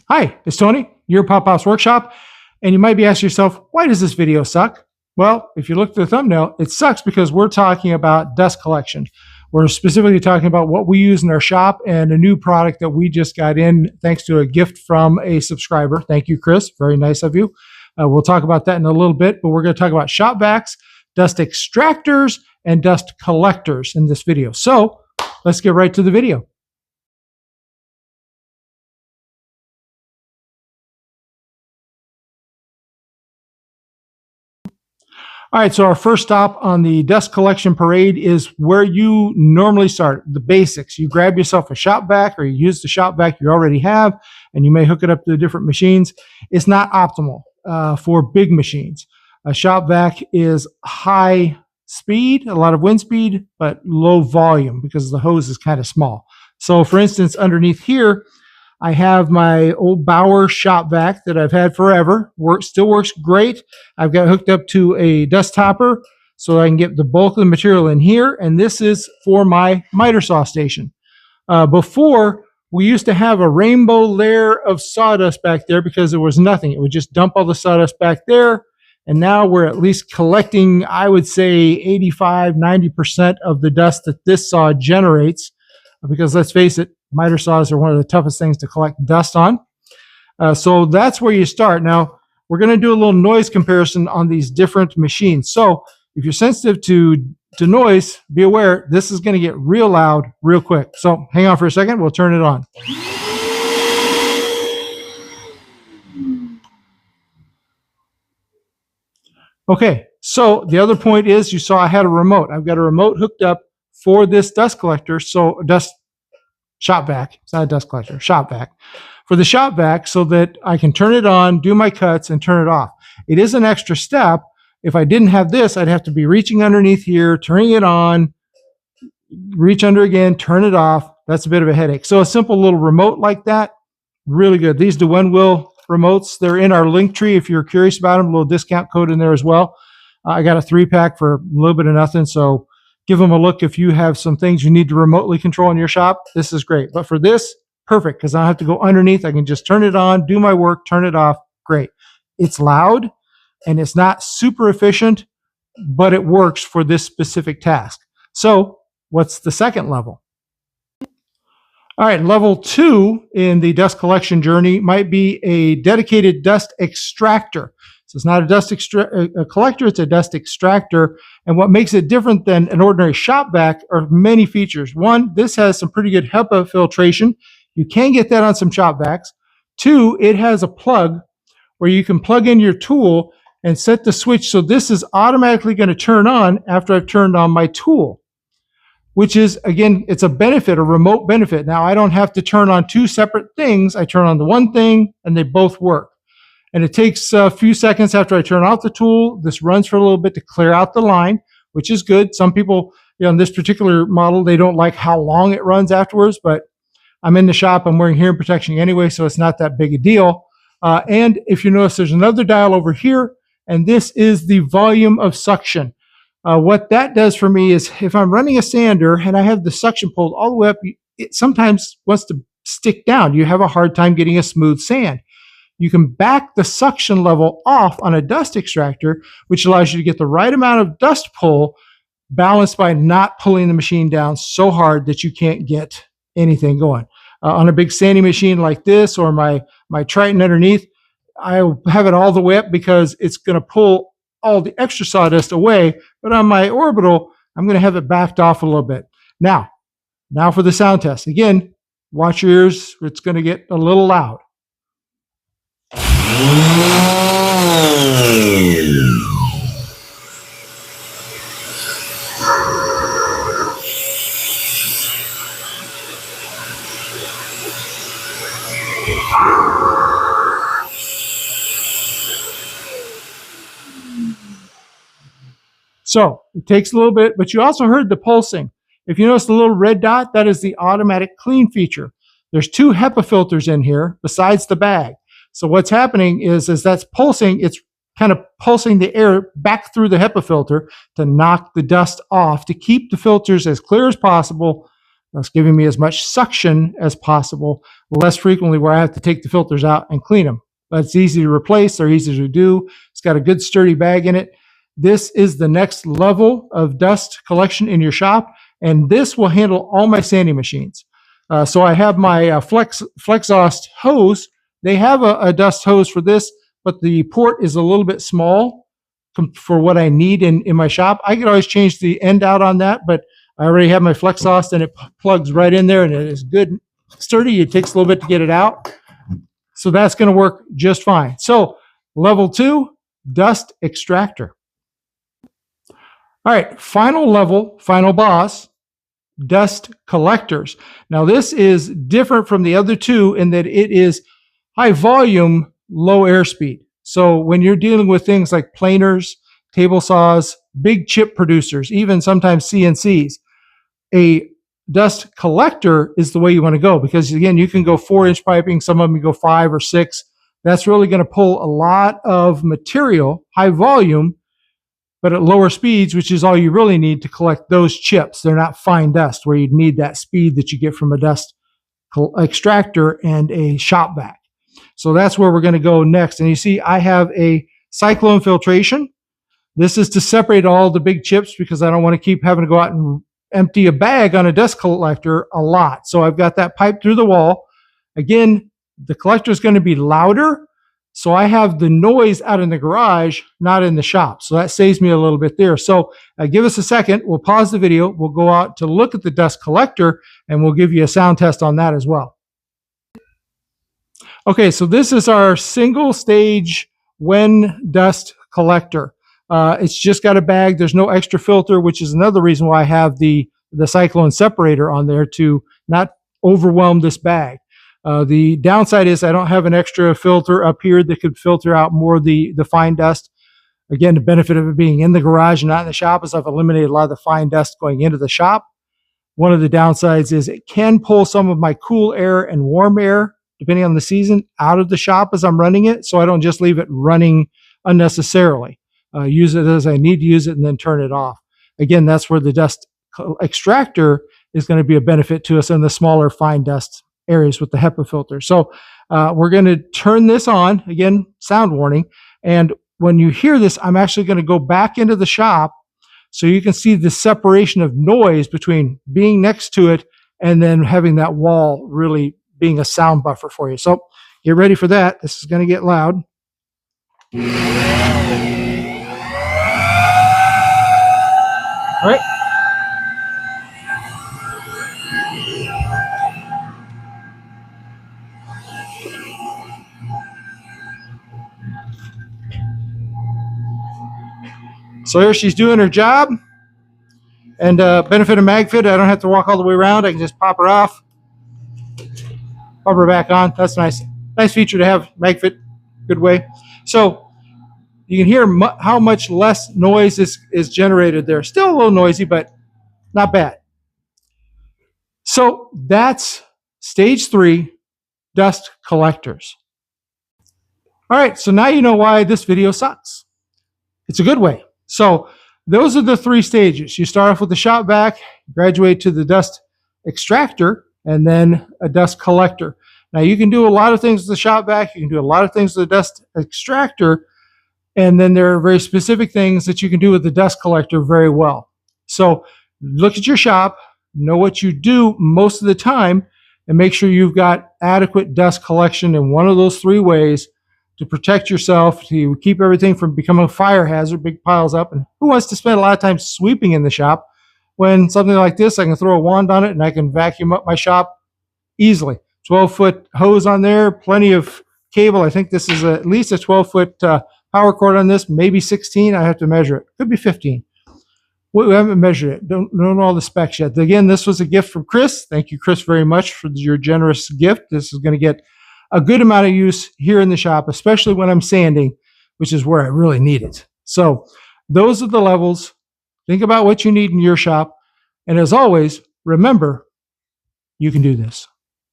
Hi, it's Tony, your Pop Pop's Workshop, and you might be asking yourself, why does this video suck? Well, if you look at the thumbnail, it sucks because we're talking about dust collection. We're specifically talking about what we use in our shop and a new product that we just got in thanks to a gift from a subscriber. Thank you, Chris. Very nice of you. We'll talk about that in a little bit, but we're going to talk about shop vacs, dust extractors, and dust collectors in this video. So let's get right to the video. All right, so our first stop on the dust collection parade is where you normally start, the basics. You grab yourself a shop vac, or you use the shop vac you already have, and you may hook it up to the different machines. It's not optimal for big machines. A shop vac is high speed, a lot of wind speed, but low volume because the hose is kind of small. So for instance, underneath here, I have my old Bauer shop vac that I've had forever. Still works great. I've got hooked up to a dust topper so I can get the bulk of the material in here. And this is for my miter saw station. Before, we used to have a rainbow layer of sawdust back there because there was nothing. It would just dump all the sawdust back there. And now we're at least collecting, I would say, 85–90% of the dust that this saw generates. Because let's face it, miter saws are one of the toughest things to collect dust on. So that's where you start. Now, we're going to do a little noise comparison on these different machines. So if you're sensitive to noise, be aware, this is going to get real loud real quick. So hang on for a second. We'll turn it on. Okay, so the other point is you saw I had a remote. I've got a remote hooked up for this dust collector, so dust shop vac. It's not a dust collector, shop vac. For the shop vac so that I can turn it on, do my cuts, and turn it off. It is an extra step. If I didn't have this, I'd have to be reaching underneath here, turning it on, reach under again, turn it off. That's a bit of a headache. So a simple little remote like that, really good. These Dewenwils remotes, they're in our link tree if you're curious about them. A little discount code in there as well. I got a 3-pack for a little bit of nothing, so give them a look if you have some things you need to remotely control in your shop. This is great. But for this, perfect, because I don't have to go underneath. I can just turn it on, do my work, turn it off. Great. It's loud, and it's not super efficient, but it works for this specific task. So what's the second level? All right, level 2 in the dust collection journey might be a dedicated dust extractor. So it's not a dust collector, it's a dust extractor. And what makes it different than an ordinary shop vac are many features. One, this has some pretty good HEPA filtration. You can get that on some shop vacs. 2, it has a plug where you can plug in your tool and set the switch so this is automatically going to turn on after I've turned on my tool, which is, again, it's a benefit, a remote benefit. Now, I don't have to turn on 2 separate things. I turn on the one thing and they both work. And it takes a few seconds after I turn off the tool. This runs for a little bit to clear out the line, which is good. Some people, in this particular model, they don't like how long it runs afterwards, but I'm in the shop, I'm wearing hearing protection anyway, so it's not that big a deal. And if you notice, there's another dial over here, and this is the volume of suction. What that does for me is if I'm running a sander and I have the suction pulled all the way up, it sometimes wants to stick down. You have a hard time getting a smooth sand. You can back the suction level off on a dust extractor, which allows you to get the right amount of dust pull balanced by not pulling the machine down so hard that you can't get anything going. On a big sanding machine like this or my Triton underneath, I have it all the way up because it's going to pull all the extra sawdust away. But on my orbital, I'm going to have it backed off a little bit. Now for the sound test. Again, watch your ears. It's going to get a little loud. So it takes a little bit, but you also heard the pulsing. If you notice the little red dot, that is the automatic clean feature. There's 2 HEPA filters in here besides the bag. So what's happening is that's pulsing, it's kind of pulsing the air back through the HEPA filter to knock the dust off, to keep the filters as clear as possible, It's giving me as much suction as possible, less frequently where I have to take the filters out and clean them. But it's easy to replace. They're easy to do. It's got a good sturdy bag in it. This is the next level of dust collection in your shop, and this will handle all my sanding machines. So I have my Flex Exhaust hose. They have a dust hose for this, but the port is a little bit small for what I need in my shop. I could always change the end out on that, but I already have my Flex Exhaust, and it plugs right in there, and it is good, sturdy. It takes a little bit to get it out. So that's going to work just fine. So level 2, dust extractor. All right, final level, final boss, dust collectors. Now this is different from the other two in that it is high volume, low airspeed. So when you're dealing with things like planers, table saws, big chip producers, even sometimes CNCs, a dust collector is the way you want to go, because again, you can go 4-inch piping, some of them go 5 or 6. That's really going to pull a lot of material, high volume, but at lower speeds, which is all you really need to collect those chips. They're not fine dust where you'd need that speed that you get from a dust extractor and a shop vac. So that's where we're going to go next. And you see, I have a cyclone filtration. This is to separate all the big chips because I don't want to keep having to go out and empty a bag on a dust collector a lot. So I've got that pipe through the wall. Again, the collector is going to be louder. So I have the noise out in the garage, not in the shop. So that saves me a little bit there. So give us a second. We'll pause the video. We'll go out to look at the dust collector, and we'll give you a sound test on that as well. Okay, so this is our single stage Wen dust collector. It's just got a bag. There's no extra filter, which is another reason why I have the cyclone separator on there to not overwhelm this bag. The downside is I don't have an extra filter up here that could filter out more of the fine dust. Again, the benefit of it being in the garage and not in the shop is I've eliminated a lot of the fine dust going into the shop. One of the downsides is it can pull some of my cool air and warm air, depending on the season, out of the shop as I'm running it, so I don't just leave it running unnecessarily. Use it as I need to use it and then turn it off. Again, that's where the dust extractor is going to be a benefit to us in the smaller fine dust areas with the HEPA filter. So we're going to turn this on, again, sound warning. And when you hear this, I'm actually going to go back into the shop so you can see the separation of noise between being next to it and then having that wall really being a sound buffer for you. So get ready for that. This is going to get loud. All right. So here she's doing her job, and benefit of MagFit, I don't have to walk all the way around. I can just pop her off, pop her back on. That's nice. Nice feature to have, MagFit, good way. So you can hear how much less noise is generated there. Still a little noisy, but not bad. So that's stage 3, dust collectors. All right, so now you know why this video sucks. It's a good way. So those are the 3 stages. You start off with the shop vac, graduate to the dust extractor, and then a dust collector. Now you can do a lot of things with the shop vac. You can do a lot of things with the dust extractor. And then there are very specific things that you can do with the dust collector very well. So look at your shop, know what you do most of the time, and make sure you've got adequate dust collection in one of those 3 ways to protect yourself, to keep everything from becoming a fire hazard, big piles up. And who wants to spend a lot of time sweeping in the shop when something like this, I can throw a wand on it and I can vacuum up my shop easily. 12-foot hose on there, plenty of cable. I think this is at least a 12-foot power cord on this, maybe 16. I have to measure it. Could be 15. We haven't measured it. Don't know all the specs yet. Again, this was a gift from Chris. Thank you, Chris, very much for your generous gift. This is going to get a good amount of use here in the shop, especially when I'm sanding, which is where I really need it. So those are the levels. Think about what you need in your shop. And as always, remember, you can do this.